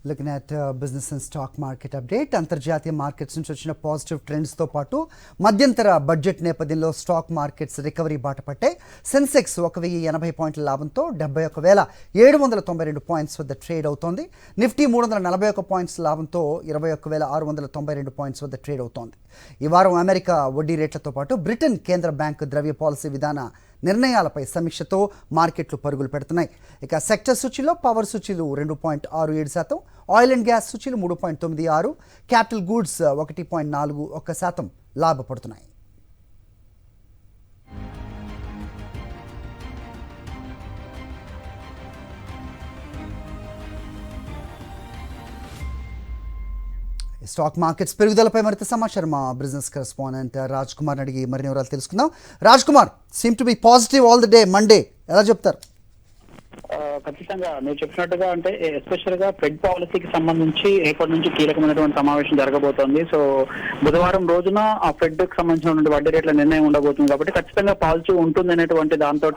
Looking at business and stock market update, అంతర్జాతీయ markets నుంచి వచ్చిన పాజిటివ్ ట్రెండ్స్తో పాటు మధ్యంతర బడ్జెట్ నేపథ్యంలో స్టాక్ మార్కెట్స్ రికవరీ బాట పట్టాయి. సెన్సెక్స్ 1080 పాయింట్ల లాభంతో 71,792 పాయింట్స్ వద్ద ట్రేడ్ అవుతోంది. నిఫ్టీ 341 పాయింట్స్ లాభంతో 21,692 పాయింట్స్ వద్ద ట్రేడ్ అవుతోంది. ఈ వారం అమెరికా వడ్డీ రేట్లతో పాటు బ్రిటన్ కేంద్ర బ్యాంకు ద్రవ్య పాలసీ విధాన నిర్ణయాలపై సమీక్షతో మార్కెట్లు పరుగులు పెడుతున్నాయి. ఇక సెక్టర్ సూచీలో పవర్ సూచీలు 2.67%, ఆయిల్ అండ్ గ్యాస్ సూచీలు 3.96%, క్యాపిటల్ గూడ్స్ 1.41% లాభపడుతున్నాయి. స్టాక్ మార్కెట్స్ పెరుగుదలపై మరింత సమాచారం మా బిజినెస్ కరెస్పాండెంట్ రాజ్ కుమార్ అడిగి మరిన్ని వివరాలు తెలుసుకుందాం. Raj Kumar, seem to be positive all the day Monday, ఎలా చెప్తారు? ఖచ్చితంగా మీరు చెప్పినట్టుగా అంటే ఎస్పెషల్ గా ఫెడ్ పాలసీకి సంబంధించి రేపటి నుంచి కీలకమైనటువంటి సమావేశం జరగబోతోంది. సో బుధవారం రోజున ఆ ఫెడ్ కి సంబంధించినటువంటి వడ్డీ రేట్ల నిర్ణయం ఉండబోతుంది కాబట్టి ఖచ్చితంగా పాలసీ ఉంటుంది అనేటువంటి దాంతో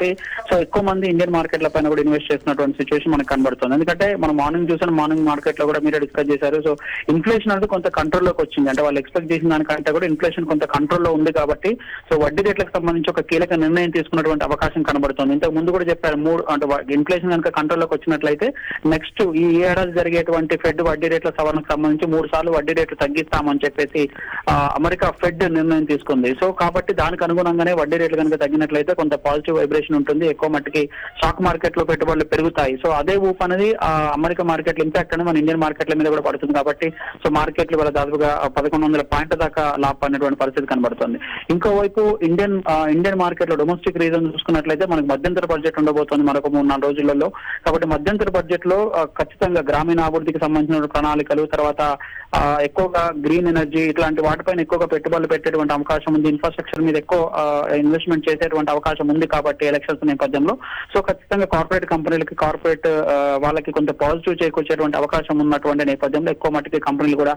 సో ఎక్కువ మంది ఇండియన్ మార్కెట్ల పైన కూడా ఇన్వెస్ట్ చేస్తున్నటువంటి సిచ్యువేషన్ మనకు కనబడుతుంది. ఎందుకంటే మనం మార్నింగ్ మార్కెట్ లో కూడా మీరే డిస్కస్ చేశారు. సో ఇన్ఫ్లేషన్ అనేది కొంత కంట్రోల్లోకి వచ్చింది. అంటే వాళ్ళు ఎక్స్పెక్ట్ చేసిన దానికంటే కూడా ఇన్ఫ్లేషన్ కొంత కంట్రోల్లో ఉంది కాబట్టి సో వడ్డీ రేట్లకు సంబంధించి ఒక కీలక నిర్ణయం తీసుకున్నటువంటి అవకాశం కనబడుతుంది. ఇంతకు ముందు కూడా చెప్పారు, ఇన్ఫ్లేషన్ కనుక కంట్రోల్లోకి వచ్చినట్లయితే నెక్స్ట్ ఈ ఏడాది జరిగేటువంటి ఫెడ్ వడ్డీ రేట్ల సవరణకు సంబంధించి 3 సార్లు వడ్డీ రేట్లు తగ్గిస్తామని చెప్పేసి అమెరికా ఫెడ్ నిర్ణయం తీసుకుంది. సో కాబట్టి దానికి అనుగుణంగానే వడ్డీ రేట్లు కనుక తగ్గినట్లయితే కొంత పాజిటివ్ వైబ్రేషన్ ఉంటుంది, ఎక్కువ మట్టికి స్టాక్ మార్కెట్ లో పెట్టుబడులు పెరుగుతాయి. సో అదే ఊపు అనేది అమెరికా మార్కెట్ ఇంపాక్ట్ అనేది మన ఇండియన్ మార్కెట్ల మీద కూడా పడుతుంది కాబట్టి సో మార్కెట్లు వల్ల దాదాపుగా 1100 పాయింట్ల దాకా లాభపడినటువంటి పరిస్థితి కనబడుతుంది. ఇంకోవైపు ఇండియన్ మార్కెట్ లో డొమెస్టిక్ రీజన్ చూసుకున్నట్లయితే మనకు మధ్యంతర బడ్జెట్ ఉండబోతోంది మరొక 3-4 రోజులలో. కాబట్టి మధ్యంతర బడ్జెట్ లో ఖచ్చితంగా గ్రామీణ అభివృద్ధికి సంబంధించిన ప్రణాళికలు, తర్వాత ఎక్కువగా గ్రీన్ ఎనర్జీ ఇట్లాంటి వాటిపైన ఎక్కువగా పెట్టుబడులు పెట్టేటువంటి అవకాశం ఉంది. ఇన్ఫ్రాస్ట్రక్చర్ మీద ఎక్కువ ఇన్వెస్ట్మెంట్ చేసేటువంటి అవకాశం ఉంది కాబట్టి ఎలక్షన్స్ నేపథ్యంలో సో ఖచ్చితంగా కార్పొరేట్ కంపెనీలకి వాళ్ళకి కొంత పాజిటివ్ చేకూర్చేటువంటి అవకాశం ఉన్నటువంటి నేపథ్యంలో ఎక్కువ మట్టుకి కంపెనీలు కూడా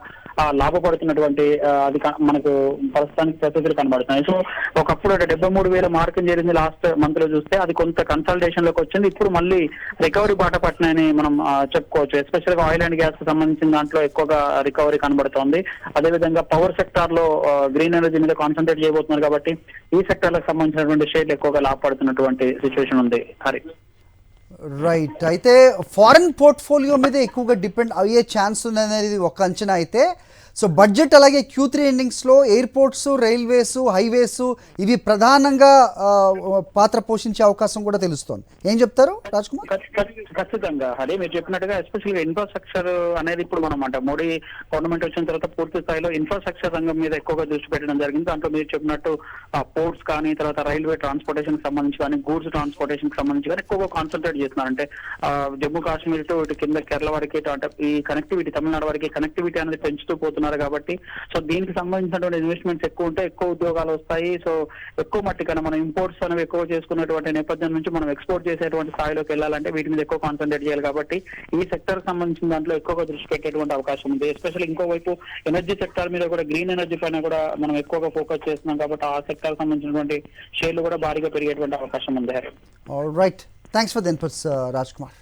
లాభపడుతున్నటువంటి అది మనకు ప్రస్తుతానికి పరిస్థితులు కనబడుతున్నాయి. సో ఒకప్పుడు 73,000 మార్కులు చేరింది లాస్ట్ మంత్ లో చూస్తే, అది కొంత కన్సల్టేషన్ లోకి వచ్చింది. ఇప్పుడు మళ్ళీ రికవరీ బాట పట్టినాయని మనం చెప్పుకోవచ్చు. ఎస్పెషల్ గా ఆయిల్ అండ్ గ్యాస్ కి సంబంధించిన దాంట్లో ఎక్కువగా రికవరీ కనబడుతోంది. అదేవిధంగా పవర్ సెక్టార్ లో గ్రీన్ ఎనర్జీ మీద కాన్సన్ట్రేట్ చేయబోతున్నారు కాబట్టి ఈ సెక్టార్ లకు సంబంధించినటువంటి షేర్లు ఎక్కువగా లాభపడుతున్నటువంటి సిచ్యువేషన్ ఉంది. హరి రైట్, అయితే ఫారెన్ పోర్ట్ఫోలియో మీద ఎక్కువగా డిపెండ్ అయ్యే ఛాన్స్ ఉందనేది ఒక అంచనా. అయితే సో బడ్జెట్ అలాగే Q3 ఎండింగ్స్లో ఎయిర్పోర్ట్స్, రైల్వేస్, హైవేస్ ఇవి ప్రధానంగా పాత్ర పోషించే అవకాశం కూడా తెలుస్తోంది. ఏం చెప్తారు రాజ్ కుమార్? ఖచ్చితంగా హరి, మీరు చెప్పినట్టుగా ఎస్పెషల్గా ఇన్ఫ్రాస్ట్రక్చర్ అనేది ఇప్పుడు మనం అంటే మోడీ గవర్నమెంట్ వచ్చిన తర్వాత పూర్తి స్థాయిలో ఇన్ఫ్రాస్ట్రక్చర్ రంగం మీద ఎక్కువగా దృష్టి పెట్టడం జరిగింది. దాంట్లో మీరు చెప్పినట్టు పోర్ట్స్ కానీ, తర్వాత రైల్వే ట్రాన్స్పోర్టేషన్ సంబంధించి కానీ, గూడ్స్ ట్రాన్స్పోర్టేషన్ సంబంధించి కానీ ఎక్కువగా కాన్సన్ట్రేట్ చేస్తున్నారు. అంటే జమ్మూ కాశ్మీర్ టు ఇటు కింద కేరళ వరకు అంటే ఈ కనెక్టివిటీ, తమిళనాడు వరకు కనెక్టివిటీ అనేది పెంచుతూ పోతున్నారు కాబట్టి సో దీనికి సంబంధించినటువంటి ఇన్వెస్ట్మెంట్స్ ఎక్కువ ఉంటే ఎక్కువ ఉద్యోగాలు వస్తాయి. సో ఎక్కువ మట్టికన్నా మనం ఇంపోర్ట్స్ అనేవి ఎక్కువ చేసుకున్నటువంటి నేపథ్యం నుంచి మనం ఎక్స్పోర్ట్ చేసేటువంటి స్థాయిలోకి వెళ్ళాలంటే వీటి మీద ఎక్కువ కాన్సన్ట్రేట్ చేయాలి కాబట్టి ఈ సెక్టర్ సంబంధించిన దాంట్లో ఎక్కువగా దృష్టి పెట్టేటువంటి అవకాశం ఉంది. ఎస్పెషల్ ఇంకోవైపు ఎనర్జీ సెక్టర్ మీద కూడా, గ్రీన్ ఎనర్జీ పైన కూడా మనం ఎక్కువగా ఫోకస్ చేస్తున్నాం కాబట్టి ఆ సెక్టర్ సంబంధించినటువంటి షేర్లు కూడా భారీగా పెరిగేటువంటి అవకాశం ఉంది. Right, thanks for the inputs Raj Kumar.